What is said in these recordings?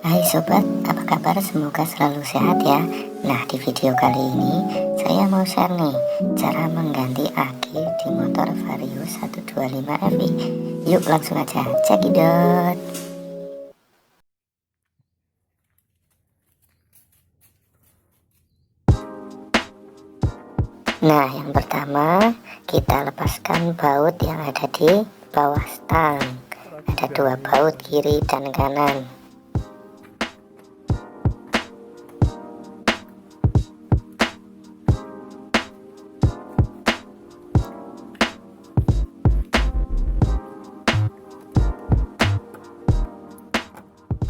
Hai Sobat, apa kabar? Semoga selalu sehat ya. Nah, di video kali ini saya mau share nih cara mengganti aki di motor Vario 125 Fi. Yuk langsung aja cekidot. Nah, yang pertama kita lepaskan baut yang ada di bawah stang. Ada dua baut, kiri dan kanan.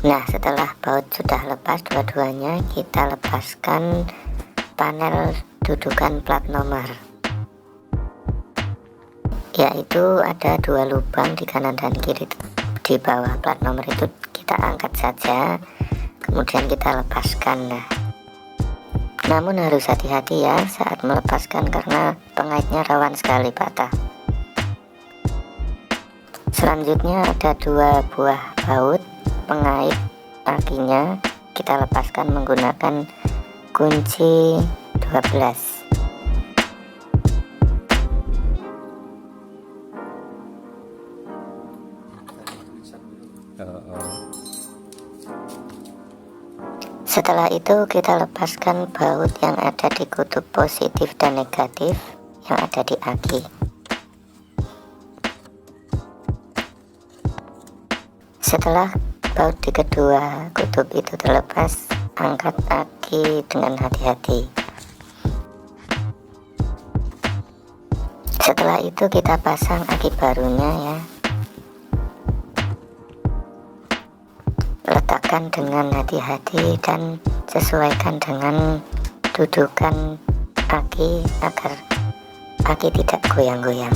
Nah, setelah baut sudah lepas dua-duanya, kita lepaskan panel dudukan plat nomor, yaitu ada dua lubang di kanan dan kiri. Di bawah plat nomor itu kita angkat saja, kemudian kita lepaskan. Nah, namun harus hati-hati ya saat melepaskan karena pengaitnya rawan sekali patah. Selanjutnya ada dua buah baut pengait akinya, kita lepaskan menggunakan kunci 12. Setelah itu kita lepaskan baut yang ada di kutub positif dan negatif yang ada di aki. Setelah baut di kedua kutub itu terlepas, angkat aki dengan hati-hati. Setelah itu kita pasang aki barunya ya. Letakkan dengan hati-hati dan sesuaikan dengan dudukan aki agar aki tidak goyang-goyang.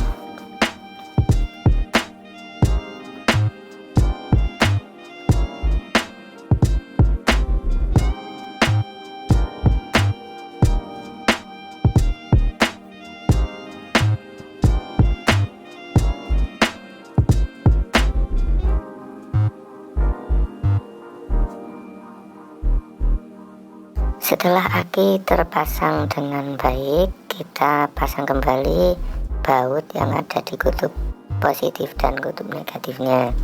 Setelah aki terpasang dengan baik, kita pasang kembali baut yang ada di kutub positif dan kutub negatifnya.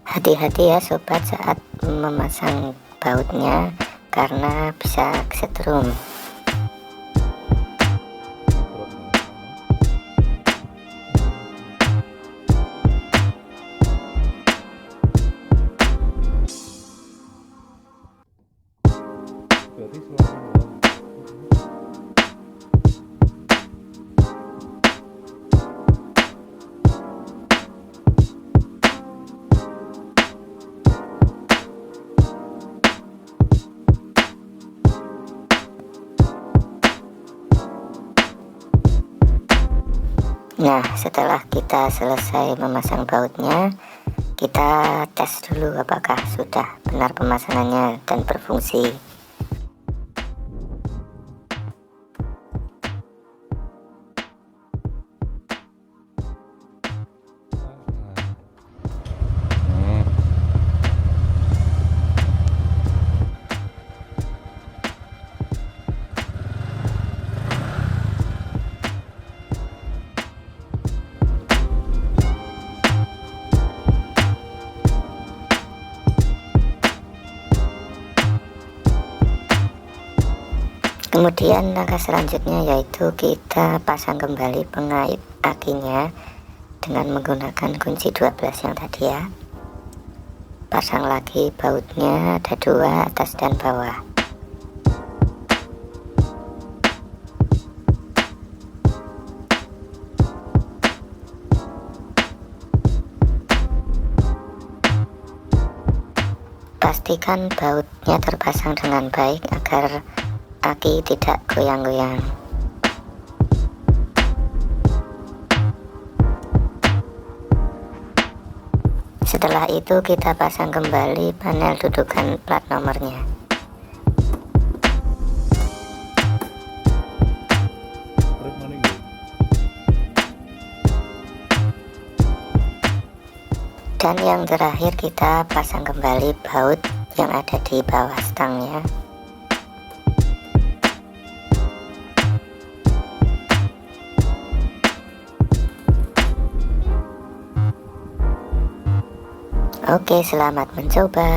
Hati-hati ya sobat saat memasang bautnya karena bisa kesetrum. Nah, setelah kita selesai memasang bautnya, kita tes dulu apakah sudah benar pemasangannya dan berfungsi. Kemudian langkah selanjutnya yaitu kita pasang kembali pengait akinya dengan menggunakan kunci 12 yang tadi ya. Pasang lagi bautnya, ada dua, atas dan bawah. Pastikan bautnya terpasang dengan baik agar aki tidak goyang-goyang. Setelah itu kita pasang kembali panel dudukan plat nomornya. Dan yang terakhir kita pasang kembali baut yang ada di bawah stangnya. Oke, selamat mencoba.